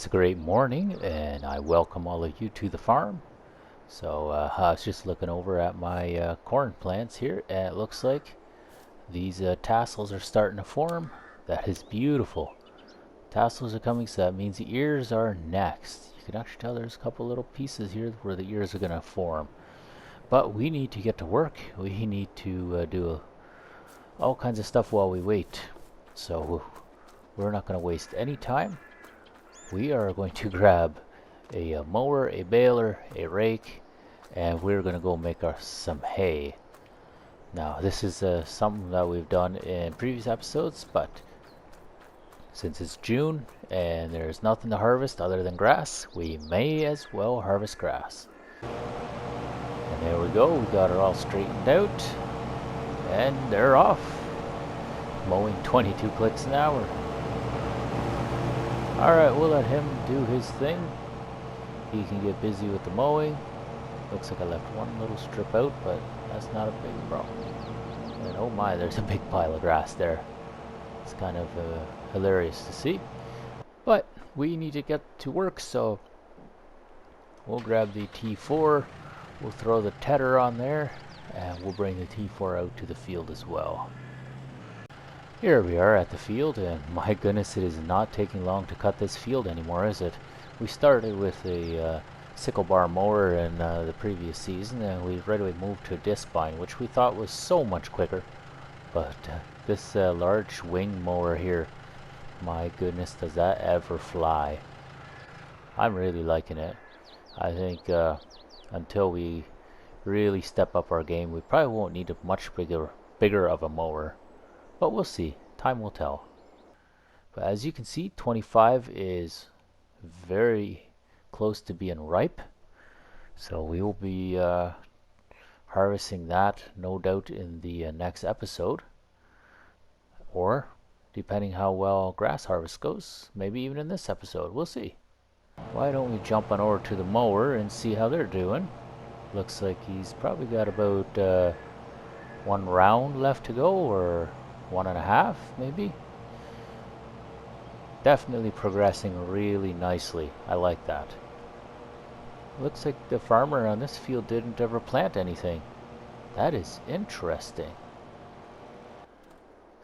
It's a great morning, and I welcome all of you to the farm. I was just looking over at my corn plants here, and it looks like these tassels are starting to form. That is beautiful. Tassels are coming, so that means the ears are next. You can actually tell there's a couple little pieces here where the ears are going to form. But we need to get to work. We need to do all kinds of stuff while we wait. So we're not going to waste any time. We are going to grab a mower, a baler, a rake, and we're going to go make some hay. Now, this is something that we've done in previous episodes, but since it's June and there's nothing to harvest other than grass, we may as well harvest grass. And there we go, we got it all straightened out, and they're off. Mowing 22 clicks an hour. Alright, we'll let him do his thing. He can get busy with the mowing. Looks like I left one little strip out, but that's not a big problem. And oh my, there's a big pile of grass there. It's kind of hilarious to see. But we need to get to work, so we'll grab the T4. We'll throw the tedder on there, and we'll bring the T4 out to the field as well. Here we are at the field, and my goodness, it is not taking long to cut this field anymore, is it? We started with a sickle bar mower in the previous season, and we right away moved to a disc spine, which we thought was so much quicker. But this large wing mower here, my goodness, does that ever fly. I'm really liking it. I think until we really step up our game, we probably won't need a much bigger of a mower. But we'll see. Time will tell. But as you can see, 25 is very close to being ripe. So we will be harvesting that, no doubt, in the next episode. Or, depending how well grass harvest goes, maybe even in this episode. We'll see. Why don't we jump on over to the mower and see how they're doing? Looks like he's probably got about one round left to go, or 1.5 maybe. Definitely progressing really nicely. I like that. Looks like the farmer on this field didn't ever plant anything. That is interesting.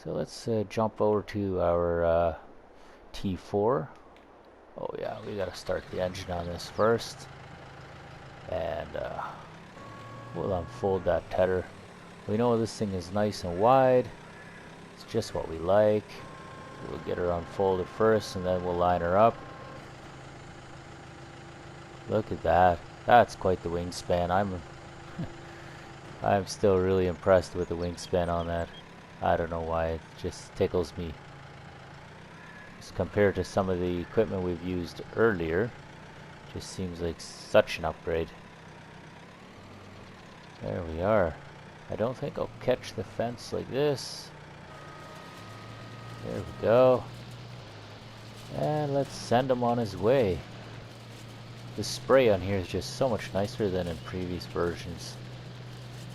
So let's jump over to our T4. Oh yeah, we gotta start the engine on this first. And we'll unfold that tedder. We know this thing is nice and wide. It's just what we like. We'll get her unfolded first, and then we'll line her up. Look at that. That's quite the wingspan. I'm still really impressed with the wingspan on that. I don't know why, it just tickles me. Just compared to some of the equipment we've used earlier, just seems like such an upgrade. There we are. I don't think I'll catch the fence like this. There we go. And let's send him on his way. The spray on here is just so much nicer than in previous versions.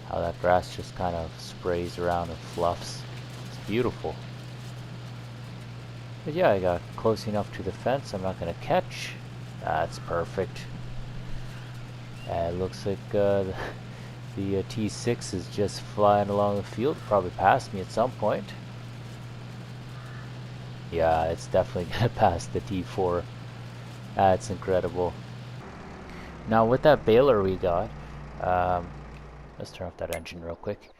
How that grass just kind of sprays around and fluffs. It's beautiful. But yeah, I got close enough to the fence. I'm not going to catch. That's perfect. And it looks like the T6 is just flying along the field. Probably past me at some point. Yeah, it's definitely going to pass the T4. That's incredible. Now with that baler we got, let's turn off that engine real quick.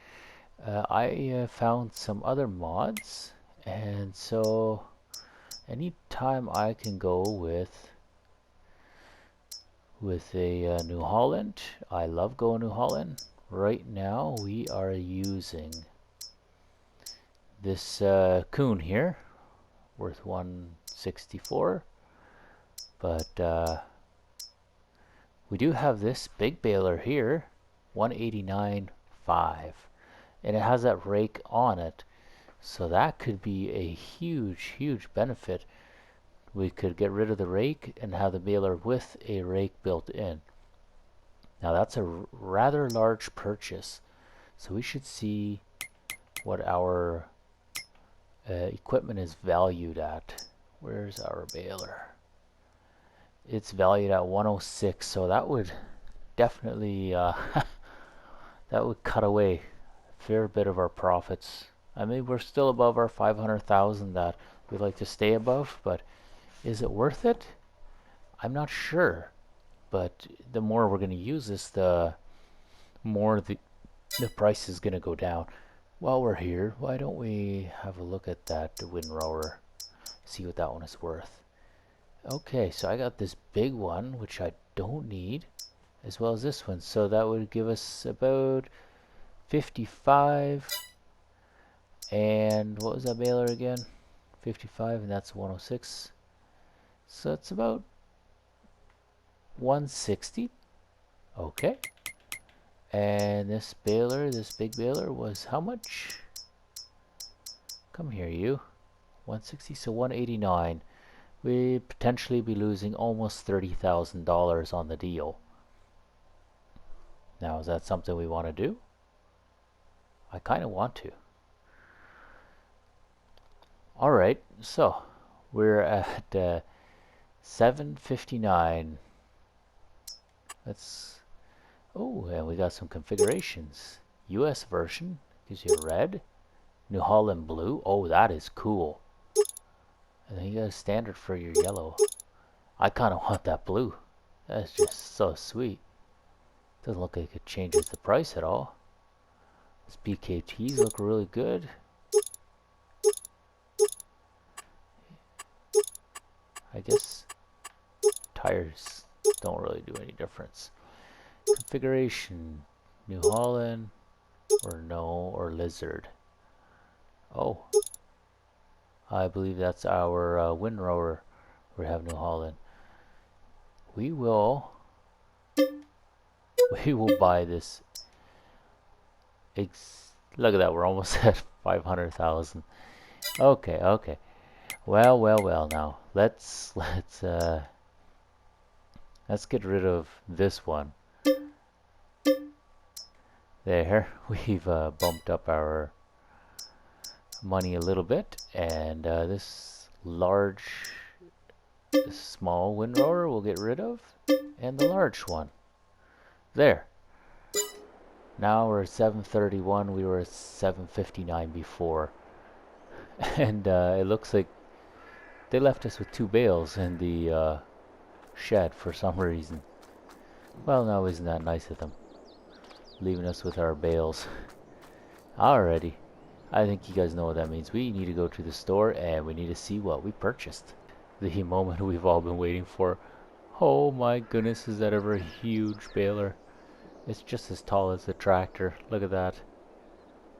I found some other mods, and so anytime I can go with a New Holland, I love going New Holland. Right now we are using this Coon here, worth 164, but we do have this big baler here, 189.5, and it has that rake on it, so that could be a huge benefit. We could get rid of the rake and have the baler with a rake built in. Now that's a rather large purchase, so we should see what our equipment is valued at. Where's our baler? It's valued at 106, so that would definitely that would cut away a fair bit of our profits. I mean, we're still above our 500,000 that we'd like to stay above, but is it worth it? I'm not sure. But the more we're going to use this, the more the price is going to go down. While we're here, why don't we have a look at that windrower, see what that one is worth. Okay, so I got this big one, which I don't need, as well as this one. So that would give us about 55. And what was that baler again? 55, and that's 106. So it's about 160. Okay. And this baler, this big baler, was how much? Come here, you. 160, so 189. We'd potentially be losing almost $30,000 on the deal. Now, is that something we want to do? I kind of want to. Alright, so we're at 759. Let's... Oh, and we got some configurations. US version gives you red. New Holland blue. Oh, that is cool. And then you got a standard for your yellow. I kind of want that blue. That's just so sweet. Doesn't look like it changes the price at all. These BKTs look really good. I guess tires don't really do any difference. Configuration, New Holland, or no, or Lizard. Oh, I believe that's our windrower. We have New Holland. We will buy this. Look at that, we're almost at 500,000. Okay, okay. Well. Now let's get rid of this one. There, we've bumped up our money a little bit, and this small windrower we'll get rid of, and the large one. There. Now we're at 731. We were at 759 before, and it looks like they left us with 2 bales in the shed for some reason. Well, now isn't that nice of them, leaving us with our bales. Alrighty, I think you guys know what that means. We need to go to the store and we need to see what we purchased. The moment we've all been waiting for. Oh my goodness, is that ever a huge baler? It's just as tall as the tractor. Look at that.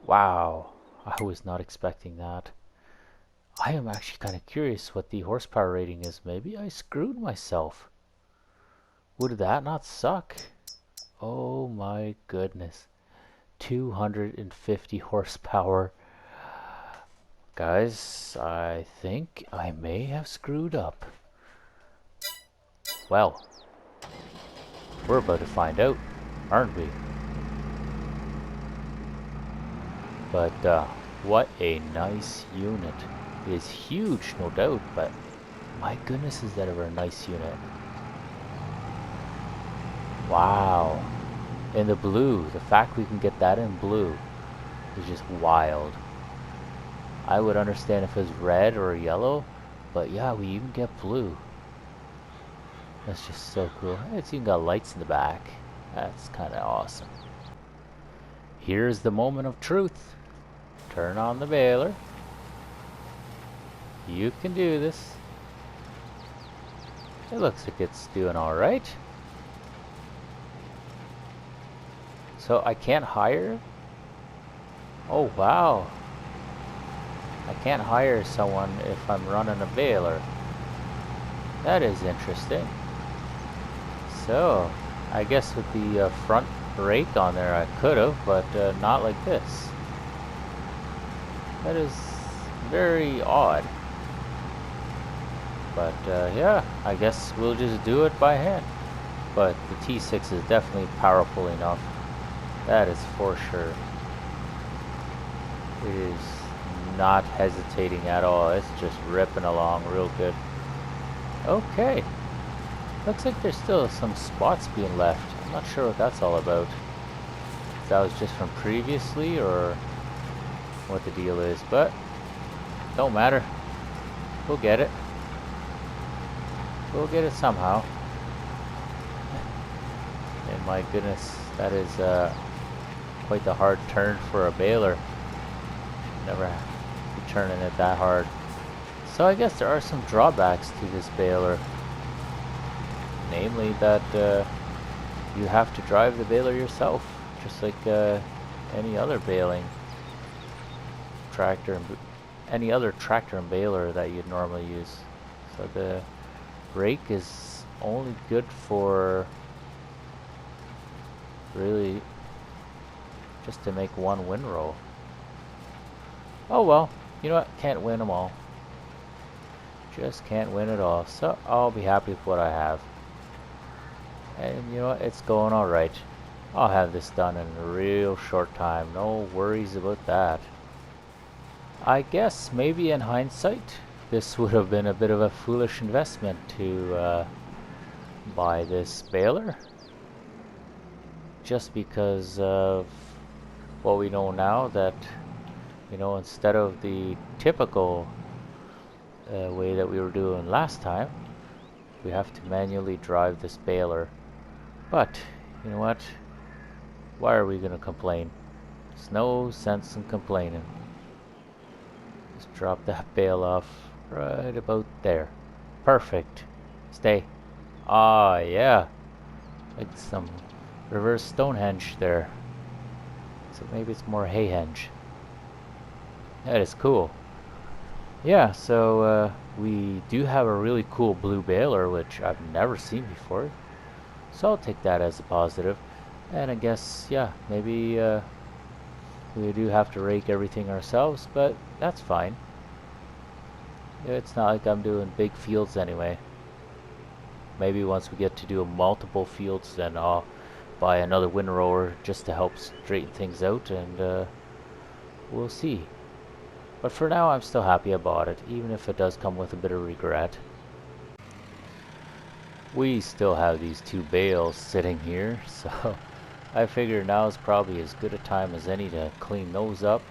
Wow, I was not expecting that. I am actually kind of curious what the horsepower rating is. Maybe I screwed myself. Would that not suck? Oh my goodness. 250 horsepower. Guys, I think I may have screwed up. Well, we're about to find out, aren't we? But what a nice unit. It is huge, no doubt, but my goodness, is that ever a nice unit. Wow. In the blue, the fact we can get that in blue is just wild. I would understand if it was red or yellow, but yeah, we even get blue. That's just so cool. It's even got lights in the back. That's kind of awesome. Here's the moment of truth. Turn on the baler. You can do this. It looks like it's doing alright. So I can't hire? Oh wow. I can't hire someone if I'm running a baler. That is interesting. So, I guess with the front brake on there I could have, but not like this. That is very odd. But yeah, I guess we'll just do it by hand. But the T6 is definitely powerful enough. That is for sure. It is not hesitating at all. It's just ripping along real good. Okay. Looks like there's still some spots being left. I'm not sure what that's all about. If that was just from previously or what the deal is, but don't matter. We'll get it. We'll get it somehow. And my goodness, that is quite the hard turn for a baler. Never be turning it that hard. So I guess there are some drawbacks to this baler. Namely that you have to drive the baler yourself, just like any other baling tractor, any other tractor and baler that you'd normally use. So the brake is only good for really just to make one windrow. Oh well, you know what? Can't win them all. Just can't win it all. So I'll be happy with what I have. And you know what? It's going alright. I'll have this done in a real short time. No worries about that. I guess maybe in hindsight, this would have been a bit of a foolish investment to buy this baler. Just because of what we know now, that you know, instead of the typical way that we were doing last time, we have to manually drive this baler. But you know what? Why are we gonna complain? There's no sense in complaining. Just drop that bale off right about there. Perfect. Stay. Ah, yeah. Like some reverse Stonehenge there. So maybe it's more Hayhenge. That is cool. Yeah, so we do have a really cool blue baler, which I've never seen before. So I'll take that as a positive. And I guess, yeah, maybe we do have to rake everything ourselves, but that's fine. It's not like I'm doing big fields anyway. Maybe once we get to do multiple fields, then I'll buy another windrower just to help straighten things out, and we'll see. But for now, I'm still happy I bought it, even if it does come with a bit of regret. We still have these two bales sitting here, so I figure now is probably as good a time as any to clean those up.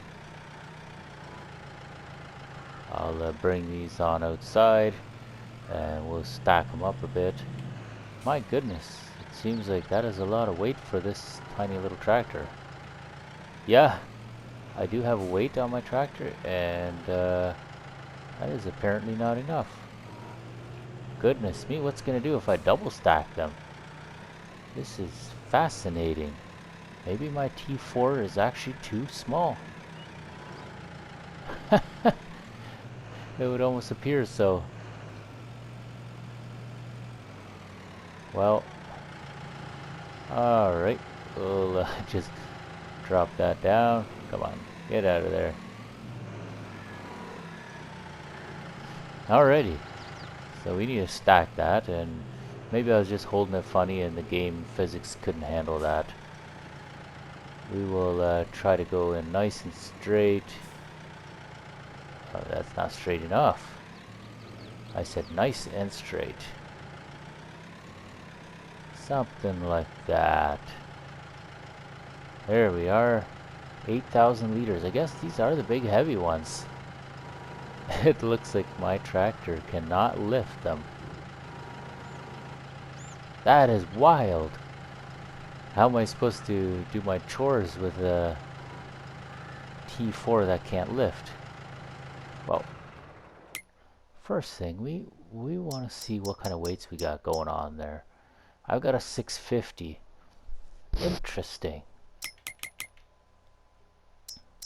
I'll bring these on outside and we'll stack them up a bit. My goodness, it seems like that is a lot of weight for this tiny little tractor. Yeah, I do have a weight on my tractor, and that is apparently not enough. Goodness me, what's gonna do if I double stack them? This is fascinating. Maybe my T4 is actually too small. It would almost appear so. Well, alright, we'll just drop that down. Come on, get out of there. Alrighty, so we need to stack that, and maybe I was just holding it funny and the game physics couldn't handle that. We will try to go in nice and straight. Oh, that's not straight enough. I said nice and straight. Something like that. There we are. 8,000 liters. I guess these are the big heavy ones. It looks like my tractor cannot lift them. That is wild. How am I supposed to do my chores with a T4 that can't lift? Well, first thing, we want to see what kind of weights we got going on there. I've got a 650. Interesting.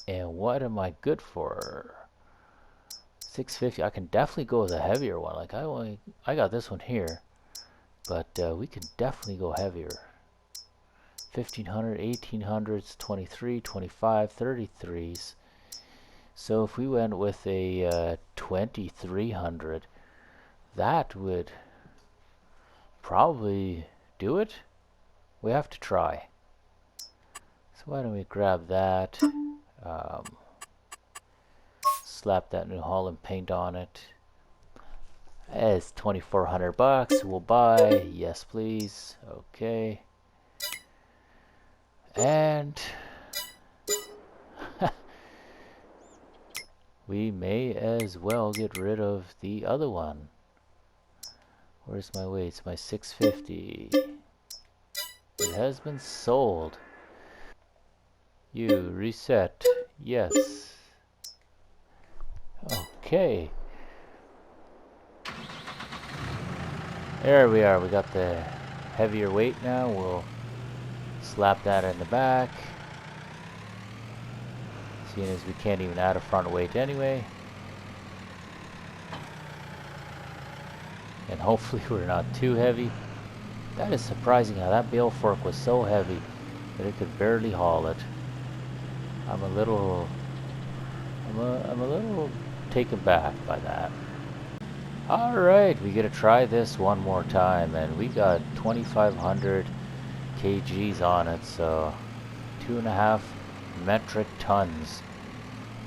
And what am I good for? 650. I can definitely go with a heavier one. Like I got this one here, but we can definitely go heavier. 1500, 1800s, 23, 25, 33s. So if we went with a 2300, that would probably do it. We have to try. So why don't we grab that, slap that New Holland paint on it, It's 2,400 bucks. We'll buy. Yes, please. Okay. And we may as well get rid of the other one. Where's my weights? My 650. It has been sold. You reset. Yes. Okay. There we are. We got the heavier weight now. We'll slap that in the back. Seeing as we can't even add a front weight anyway. And hopefully we're not too heavy. That is surprising how that bale fork was so heavy that it could barely haul it. I'm a little taken back by that. Alright, we gotta try this one more time, and we got 2,500 kgs on it, so 2.5 metric tons.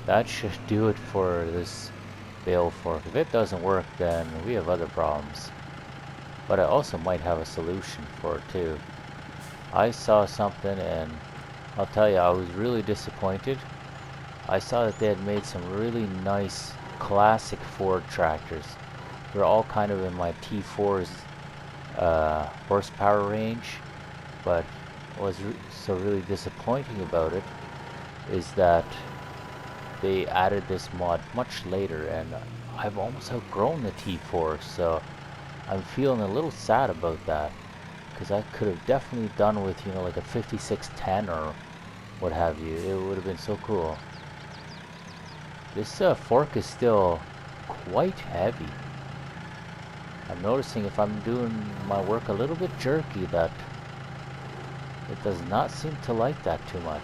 That should do it for this bale fork. If it doesn't work, then we have other problems. But I also might have a solution for it too. I saw something, and I'll tell you, I was really disappointed. I saw that they had made some really nice classic Ford tractors. They're all kind of in my T4's horsepower range, but what was so really disappointing about it is that they added this mod much later, and I've almost outgrown the T4, so I'm feeling a little sad about that, because I could have definitely done with, you know, like a 5610 or what have you. It would have been so cool. This fork is still quite heavy. I'm noticing if I'm doing my work a little bit jerky that it does not seem to like that too much.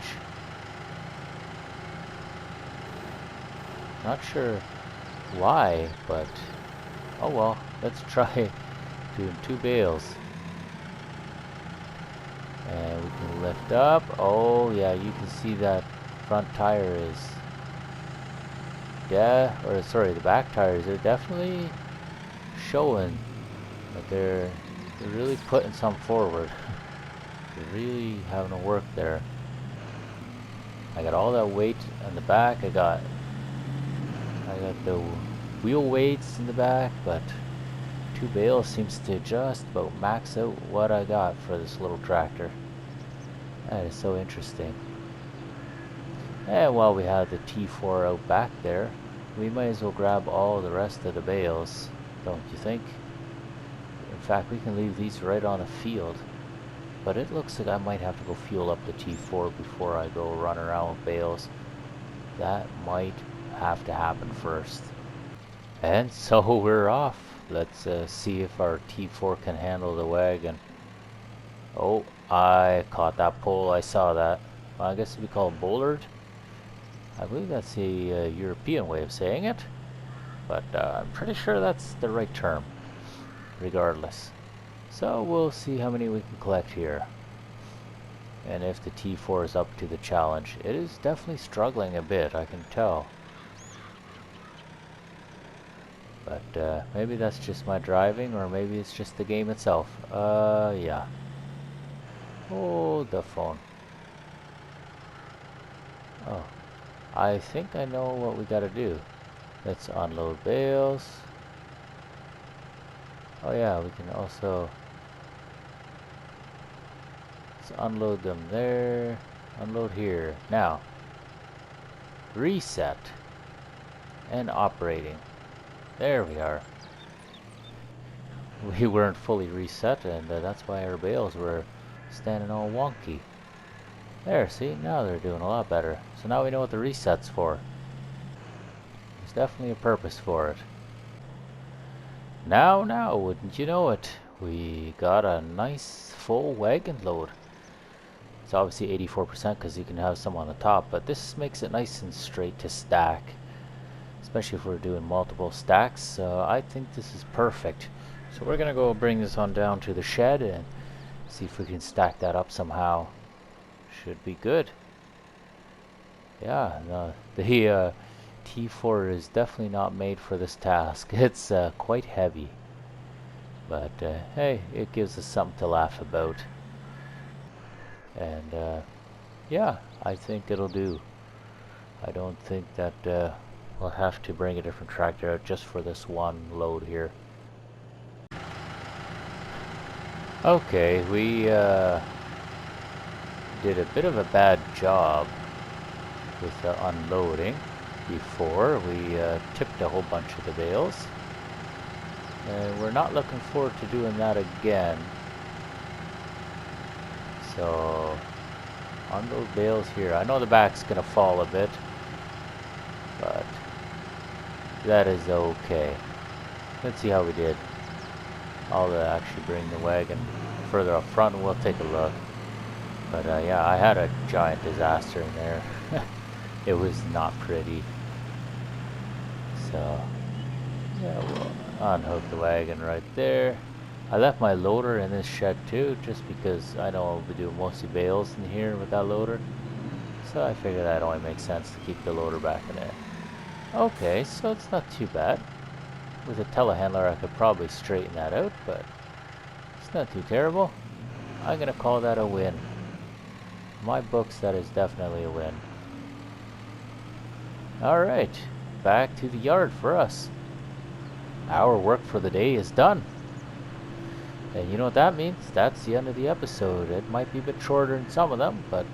Not sure why, but oh well, let's try doing 2 bales. And we can lift up. Oh yeah, you can see that front tire is, yeah, or sorry, the back tires are definitely showing that they're really putting some forward. They're really having to work there. I got all that weight on the back. I got the wheel weights in the back, but 2 bales seems to just about max out what I got for this little tractor. That is so interesting. And while we have the T4 out back there, we might as well grab all the rest of the bales, don't you think? In fact, we can leave these right on the field. But it looks like I might have to go fuel up the T4 before I go run around with bales. That might have to happen first. And so we're off. Let's see if our T4 can handle the wagon. Oh, I caught that pole. I saw that. Well, I guess it'd be called bollard. I believe that's a European way of saying it. But I'm pretty sure that's the right term, regardless. So we'll see how many we can collect here. And if the T4 is up to the challenge. It is definitely struggling a bit, I can tell. But maybe that's just my driving, or maybe it's just the game itself. Yeah. Hold the phone. Oh, I think I know what we gotta do. Let's unload bales. Oh yeah, we can also, let's unload them there, unload here. Now, reset and operating. There we are. We weren't fully reset, and that's why our bales were standing all wonky. There, see, now they're doing a lot better. So now we know what the reset's for. There's definitely a purpose for it. Now, wouldn't you know it, we got a nice full wagon load. It's obviously 84% because you can have some on the top, but this makes it nice and straight to stack, especially if we're doing multiple stacks. I think this is perfect. So we're gonna go bring this on down to the shed and see if we can stack that up somehow. Should be good. Yeah, the T4 is definitely not made for this task. It's quite heavy. But hey, it gives us something to laugh about. And yeah, I think it'll do. I don't think that we'll have to bring a different tractor out just for this one load here. Okay, we did a bit of a bad job with the unloading before. We tipped a whole bunch of the bales. And we're not looking forward to doing that again. So, on those bales here, I know the back's gonna fall a bit, but that is okay. Let's see how we did. I'll actually bring the wagon further up front and we'll take a look. But yeah, I had a giant disaster in there. It was not pretty. So, yeah, we'll unhook the wagon right there. I left my loader in this shed too, just because I know I'll be doing mostly bales in here with that loader. So I figured that only makes sense to keep the loader back in there. Okay, so it's not too bad. With a telehandler I could probably straighten that out, but it's not too terrible. I'm gonna call that a win. In my books, that is definitely a win. Alright, back to the yard for us. Our work for the day is done. And you know what that means? That's the end of the episode. It might be a bit shorter in some of them, but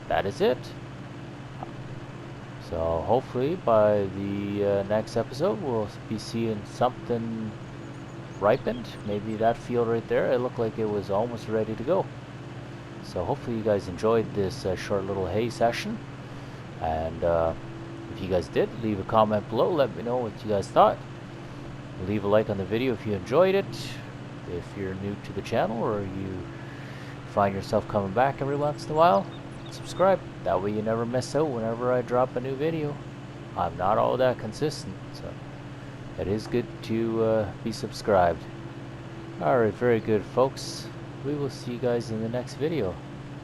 that is it. So hopefully by the next episode we'll be seeing something ripened. Maybe that field right there, it looked like it was almost ready to go. So hopefully you guys enjoyed this short little hay session. And if you guys did, leave a comment below. Let me know what you guys thought. Leave a like on the video if you enjoyed it. If you're new to the channel or you find yourself coming back every once in a while, subscribe. That way you never miss out whenever I drop a new video. I'm not all that consistent, so it is good to be subscribed. Alright, very good folks. We will see you guys in the next video.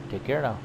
Take care now.